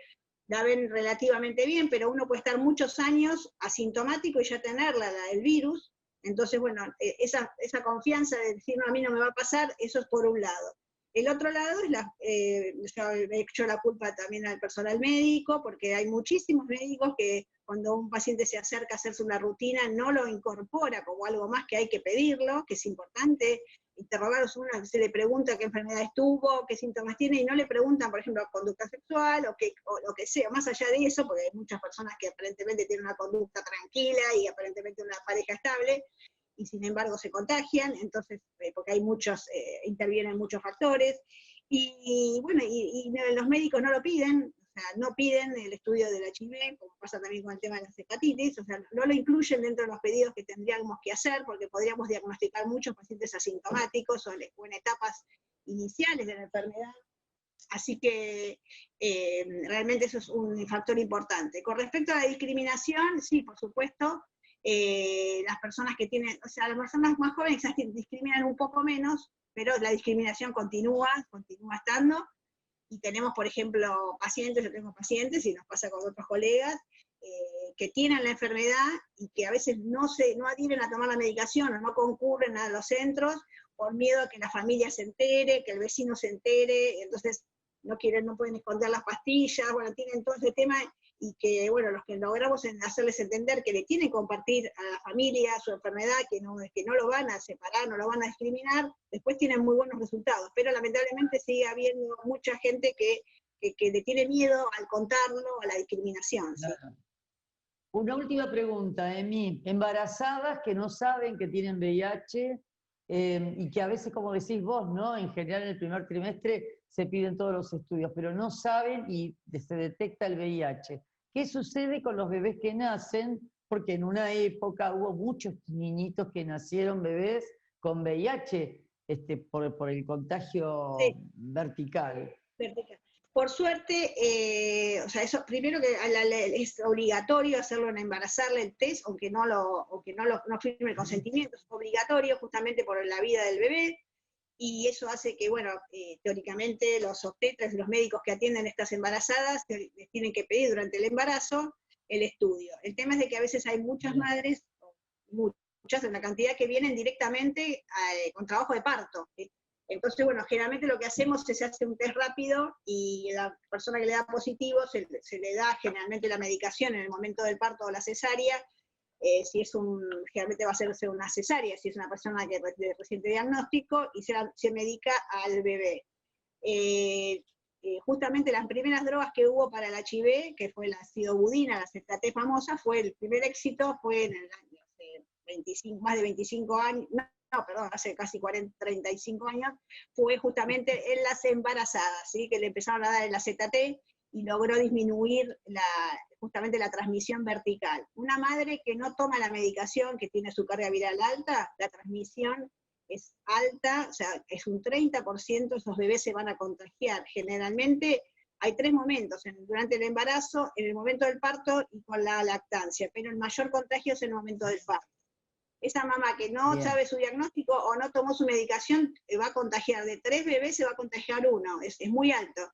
la ven relativamente bien, pero uno puede estar muchos años asintomático y ya tener el virus. Entonces, bueno, esa confianza de decir, no, a mí no me va a pasar, eso es por un lado. El otro lado es yo he hecho la culpa también al personal médico, porque hay muchísimos médicos que cuando un paciente se acerca a hacerse una rutina no lo incorpora como algo más que hay que pedirlo, que es importante interrogarlos. Uno se le pregunta qué enfermedades tuvo, qué síntomas tiene, y no le preguntan, por ejemplo, conducta sexual o lo que sea. Más allá de eso, porque hay muchas personas que aparentemente tienen una conducta tranquila y aparentemente una pareja estable, y sin embargo se contagian, entonces, porque hay intervienen muchos factores, y bueno, y los médicos no lo piden, o sea, no piden el estudio del HIV, como pasa también con el tema de las hepatitis, o sea, no lo incluyen dentro de los pedidos que tendríamos que hacer, porque podríamos diagnosticar muchos pacientes asintomáticos o en etapas iniciales de la enfermedad. Así que realmente eso es un factor importante. Con respecto a la discriminación, sí, por supuesto, las personas que tienen, o sea, las personas más jóvenes quizás discriminan un poco menos, pero la discriminación continúa estando, y tenemos, por ejemplo, yo tengo pacientes, y nos pasa con otros colegas, que tienen la enfermedad y que a veces no adhieren a tomar la medicación o no concurren a los centros por miedo a que la familia se entere, que el vecino se entere, entonces no pueden esconder las pastillas, bueno, tienen todo ese tema, y que, bueno, los que logramos hacerles entender que le tienen que compartir a la familia su enfermedad, que no lo van a separar, no lo van a discriminar, después tienen muy buenos resultados, pero lamentablemente sigue habiendo mucha gente que le tiene miedo al contarlo, a la discriminación. ¿Sí? Una última pregunta, Emi. Embarazadas que no saben que tienen VIH, y que a veces, como decís vos, ¿no? En general en el primer trimestre se piden todos los estudios, pero no saben y se detecta el VIH. ¿Qué sucede con los bebés que nacen? Porque en una época hubo muchos niñitos que nacieron bebés con VIH, por el contagio vertical. Por suerte, o sea, eso primero que es obligatorio hacerlo embarazarle el test, aunque no firme el consentimiento, es obligatorio justamente por la vida del bebé, y eso hace que, bueno, teóricamente los obstetras y los médicos que atienden a estas embarazadas les tienen que pedir durante el embarazo el estudio. El tema es de que a veces hay muchas madres, muchas, en la cantidad que vienen directamente con trabajo de parto. Entonces, bueno, generalmente lo que hacemos es hacer un test rápido y la persona que le da positivo se le da generalmente la medicación en el momento del parto o la cesárea. Generalmente va a ser una cesárea, si es una persona que de reciente diagnóstico, y se medica al bebé. Justamente las primeras drogas que hubo para el HIV, que fue la sidobudina, la Zetia-T famosa, el primer éxito fue en el año, hace más de 25 años, hace casi 35 años, fue justamente en las embarazadas, ¿sí? Que le empezaron a dar el Zetia-T y logró disminuir justamente la transmisión vertical. Una madre que no toma la medicación, que tiene su carga viral alta, la transmisión es alta, o sea, es un 30%, esos bebés se van a contagiar. Generalmente hay 3 momentos, durante el embarazo, en el momento del parto y con la lactancia, pero el mayor contagio es en el momento del parto. Esa mamá que no sabe su diagnóstico o no tomó su medicación, va a contagiar, de 3 bebés se va a contagiar 1, es muy alto.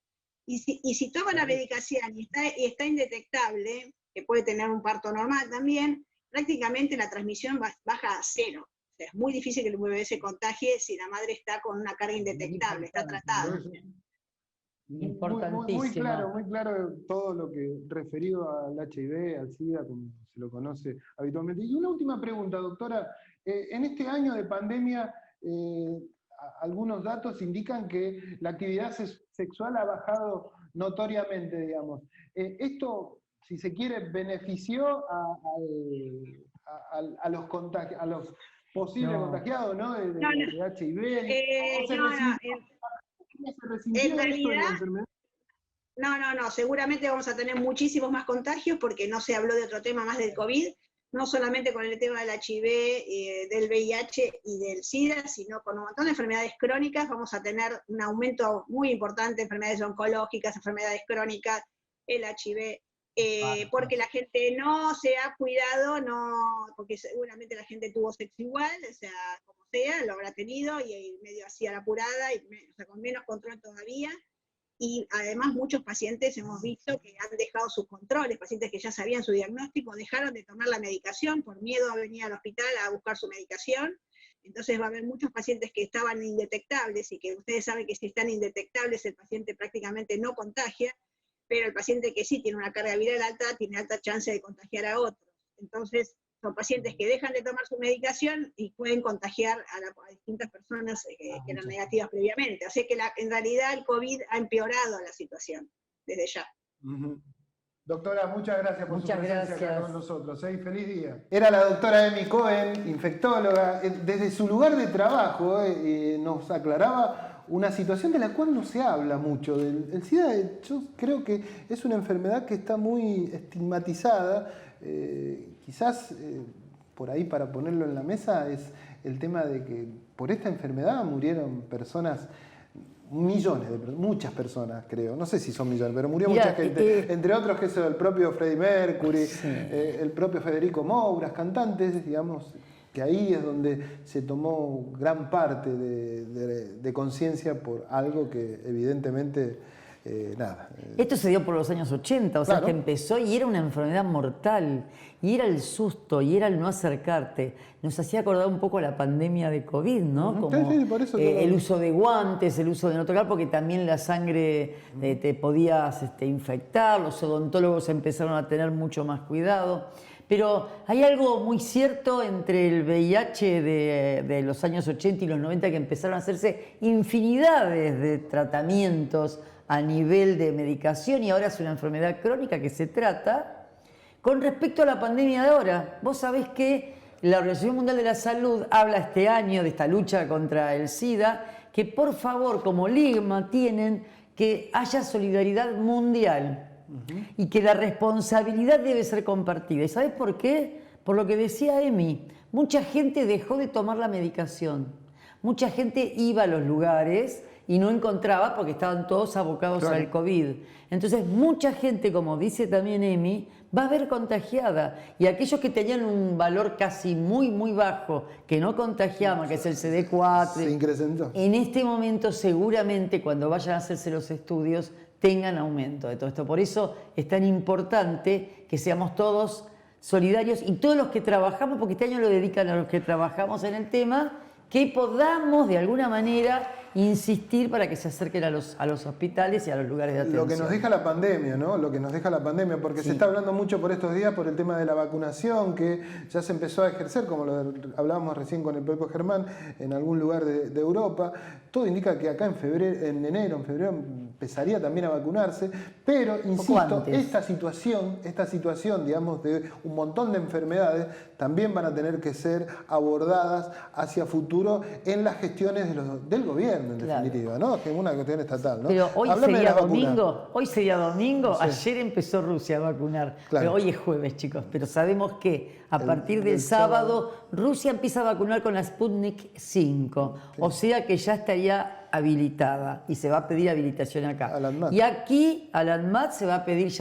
Y si toma la medicación y está indetectable, que puede tener un parto normal también, prácticamente la transmisión baja a cero. O sea, es muy difícil que el bebé se contagie si la madre está con una carga indetectable, está tratada. Importantísimo. Muy claro todo lo que referido al HIV, al SIDA, como se lo conoce habitualmente. Y una última pregunta, doctora. En este año de pandemia, algunos datos indican que la actividad sexual ha bajado notoriamente, digamos. Esto, si se quiere, benefició a los posibles contagiados, ¿no? De HIV. En realidad, no, seguramente vamos a tener muchísimos más contagios porque no se habló de otro tema más del COVID, no solamente con el tema del HIV, del VIH y del SIDA, sino con un montón de enfermedades crónicas. Vamos a tener un aumento muy importante de enfermedades oncológicas, enfermedades crónicas, el HIV, porque la gente no se ha cuidado, porque seguramente la gente tuvo sexo igual, o sea, como sea, lo habrá tenido, y medio así a la apurada, o sea, con menos control todavía. Y además muchos pacientes hemos visto que han dejado sus controles, pacientes que ya sabían su diagnóstico, dejaron de tomar la medicación por miedo a venir al hospital a buscar su medicación. Entonces va a haber muchos pacientes que estaban indetectables, y que ustedes saben que si están indetectables el paciente prácticamente no contagia, pero el paciente que sí tiene una carga viral alta tiene alta chance de contagiar a otros. Entonces son pacientes que dejan de tomar su medicación y pueden contagiar a distintas personas que eran negativas previamente. Así que en realidad el COVID ha empeorado la situación desde ya. Doctora, muchas gracias por su presencia acá con nosotros. Feliz día. Era la doctora Emi Cohen, infectóloga. Desde su lugar de trabajo nos aclaraba una situación de la cual no se habla mucho. El SIDA, yo creo que es una enfermedad que está muy estigmatizada. Quizás por ahí, para ponerlo en la mesa, es el tema de que por esta enfermedad murieron personas, millones de personas, muchas personas, creo, no sé si son millones, pero murió mucha gente, entre otros que es el propio Freddie Mercury, el propio Federico Moura, cantantes, digamos, que ahí es donde se tomó gran parte de conciencia por algo que evidentemente... Esto se dio por los años 80, o sea, que empezó y era una enfermedad mortal, y era el susto, y era el no acercarte. Nos hacía acordar un poco la pandemia de COVID, ¿no? Como por eso el uso de guantes, el uso de no tocar, porque también la sangre te podías infectar, los odontólogos empezaron a tener mucho más cuidado. Pero hay algo muy cierto entre el VIH de los años 80 y los 90, que empezaron a hacerse infinidades de tratamientos a nivel de medicación, y ahora es una enfermedad crónica que se trata. Con respecto a la pandemia de ahora, vos sabés que la Organización Mundial de la Salud habla este año de esta lucha contra el SIDA, que por favor, como lema, tienen que haya solidaridad mundial y que la responsabilidad debe ser compartida. ¿Y sabés por qué? Por lo que decía Emi, mucha gente dejó de tomar la medicación, mucha gente iba a los lugares y no encontraba porque estaban todos abocados al COVID. Entonces mucha gente, como dice también Emi, va a ver contagiada. Y aquellos que tenían un valor casi muy bajo, que no contagiaban, que es el CD4, se incrementó. En este momento seguramente cuando vayan a hacerse los estudios tengan aumento de todo esto. Por eso es tan importante que seamos todos solidarios, y todos los que trabajamos, porque este año lo dedican a los que trabajamos en el tema, que podamos de alguna manera insistir para que se acerquen a los hospitales y a los lugares de atención. Lo que nos deja la pandemia, ¿no? Lo que nos deja la pandemia, porque se está hablando mucho por estos días por el tema de la vacunación, que ya se empezó a ejercer, como lo hablábamos recién con el propio Germán, en algún lugar de Europa. Todo indica que acá en enero, en febrero, empezaría también a vacunarse, pero, insisto, esta situación, digamos, de un montón de enfermedades, también van a tener que ser abordadas hacia futuro en las gestiones del gobierno. En definitiva, ¿no? Que es una cuestión estatal, ¿no? Pero hoy sería domingo, ayer empezó Rusia a vacunar, pero hoy es jueves, chicos, pero sabemos que a partir del sábado Rusia empieza a vacunar con la Sputnik 5, o sea que ya estaría habilitada y se va a pedir habilitación acá. Y aquí al ANMAT se va a pedir,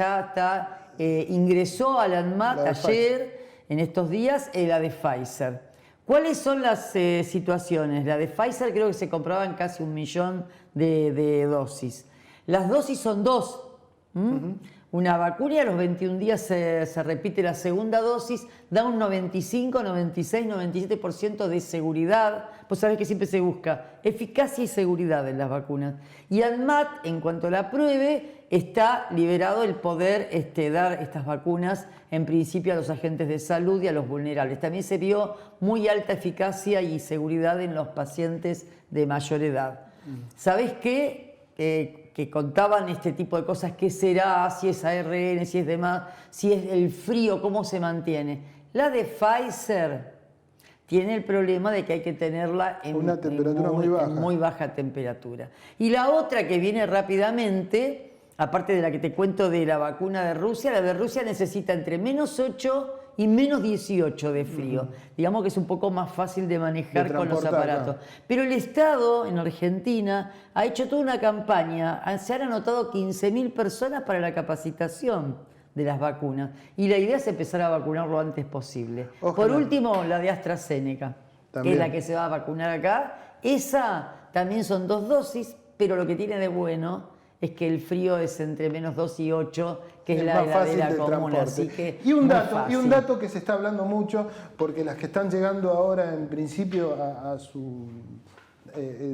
ingresó al ANMAT ayer, en estos días, la de Pfizer. ¿Cuáles son las situaciones? La de Pfizer creo que se compraban casi 1 millón de dosis. Las dosis son 2. una vacuna y a los 21 días se repite la segunda dosis, da un 95, 96, 97% de seguridad. Vos sabés que siempre se busca eficacia y seguridad en las vacunas. Y ANMAT, en cuanto la apruebe, está liberado el poder dar estas vacunas en principio a los agentes de salud y a los vulnerables. También se vio muy alta eficacia y seguridad en los pacientes de mayor edad. ¿Sabés qué? Que contaban este tipo de cosas, qué será, si es ARN, si es demás, si es el frío, cómo se mantiene. La de Pfizer tiene el problema de que hay que tenerla en una temperatura muy baja. En muy baja temperatura. Y la otra que viene rápidamente, aparte de la que te cuento de la vacuna de Rusia, la de Rusia necesita entre -8 y -18 de frío. Digamos que es un poco más fácil de manejar con los aparatos. Pero el Estado en Argentina ha hecho toda una campaña, se han anotado 15.000 personas para la capacitación de las vacunas. Y la idea es empezar a vacunar lo antes posible. Ojalá. Por último, la de AstraZeneca, también, que es la que se va a vacunar acá. Esa también son 2 dosis, pero lo que tiene de bueno es que el frío es entre -2 y 8, que es la heladera común. Así que y un dato que se está hablando mucho, porque las que están llegando ahora en principio a su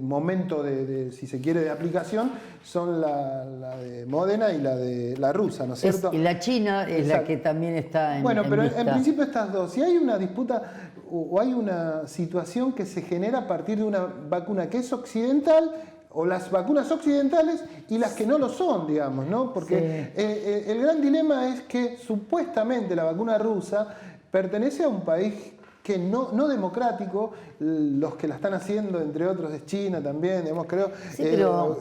momento si se quiere, de aplicación, son la de Moderna y la de la rusa, ¿no es cierto? Y la china es la que también está en Bueno, pero lista. En principio estas dos, si hay una disputa o hay una situación que se genera a partir de una vacuna que es occidental, o las vacunas occidentales y las que no lo son, digamos, ¿no? Porque sí, el gran dilema es que supuestamente la vacuna rusa pertenece a un país que no democrático, los que la están haciendo, entre otros, es China también, digamos, creo. Sí, pero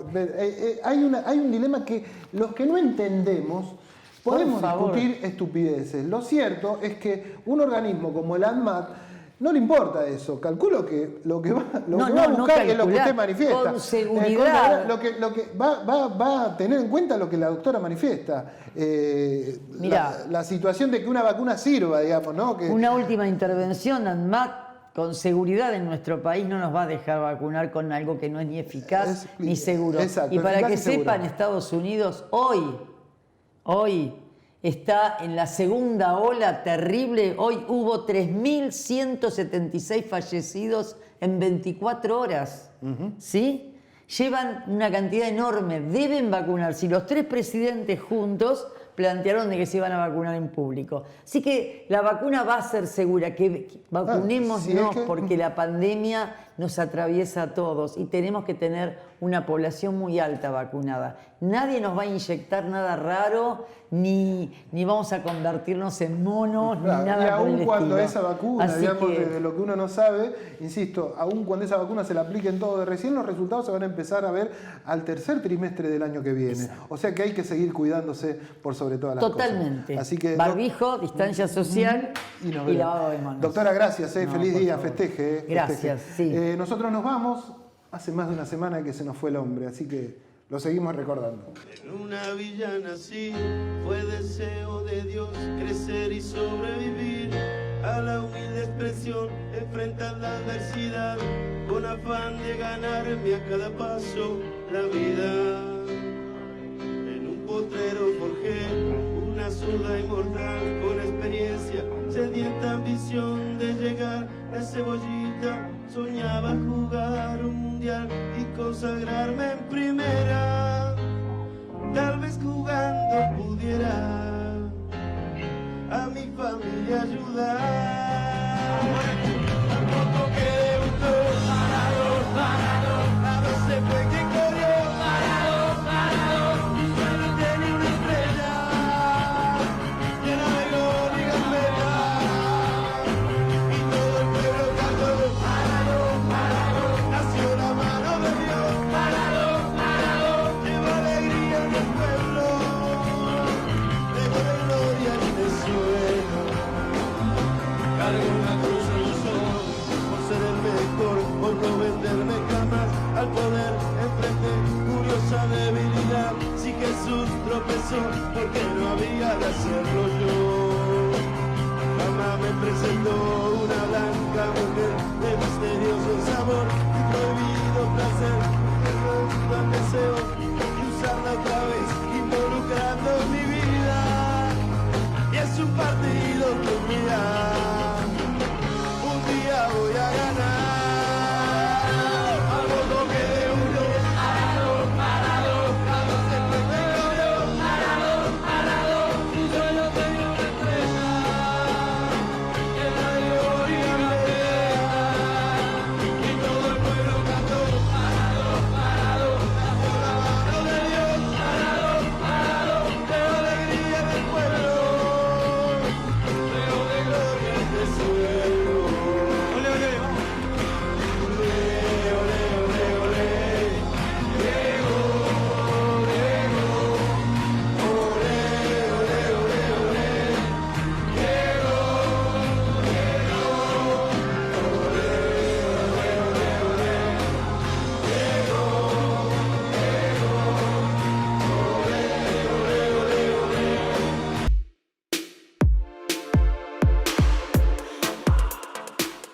hay un dilema que los que no entendemos podemos discutir estupideces. Lo cierto es que un organismo como el ANMAT no le importa eso. Calculo que lo que va a buscar es lo que usted manifiesta. Con seguridad. Lo que va a tener en cuenta lo que la doctora manifiesta. La situación de que una vacuna sirva, digamos, ¿no? Una última intervención, ANMAT, con seguridad en nuestro país no nos va a dejar vacunar con algo que no es ni eficaz ni seguro. Exacto, y para que sepan, Estados Unidos hoy está en la segunda ola terrible. Hoy hubo 3.176 fallecidos en 24 horas. ¿Sí? Llevan una cantidad enorme. Deben vacunar. Si los 3 presidentes juntos plantearon de que se iban a vacunar en público. Así que la vacuna va a ser segura. Que vacunémonos porque la pandemia nos atraviesa a todos y tenemos que tener una población muy alta vacunada. Nadie nos va a inyectar nada raro, ni vamos a convertirnos en monos, ni nada y aún por el cuando estilo. esa vacuna, digamos, de lo que uno no sabe, insisto, aún cuando esa vacuna se la aplique en todo de recién, los resultados se van a empezar a ver al tercer trimestre del año que viene. Exacto. O sea que hay que seguir cuidándose por sobre todas las Totalmente. cosas. Así que, barbijo, distancia social y lavado de manos. Doctora, gracias. Feliz día, festeje. Gracias, sí. Nosotros nos vamos. Hace más de una semana que se nos fue el hombre, así que lo seguimos recordando. En una villa nací, fue deseo de Dios crecer y sobrevivir a la humilde expresión, enfrentar la adversidad con afán de ganarme a cada paso la vida. En un potrero forjé una zurda inmortal con experiencia, sedienta ambición de llegar a Cebollita. Soñaba jugar un mundial y consagrarme en primera. Tal vez jugando pudiera a mi familia ayudar. Tampoco que debutó, a veces fue quien corrió, mi sueño tenía una estrella llena de gol y gambeta, y todo el pueblo cantó. Nació la mano de Dios, lleva alegría en el pueblo, legó de gloria en el suelo. Cargo una cruz en los ojos por ser el mejor, por no venderme jamás al poder enfrenté curiosa debilidad. Si Jesús tropezó, porque no había de hacerlo yo. Mamá me presentó una blanca mujer de misterioso sabor y prohibido placer, que no dan deseos y usarla otra vez.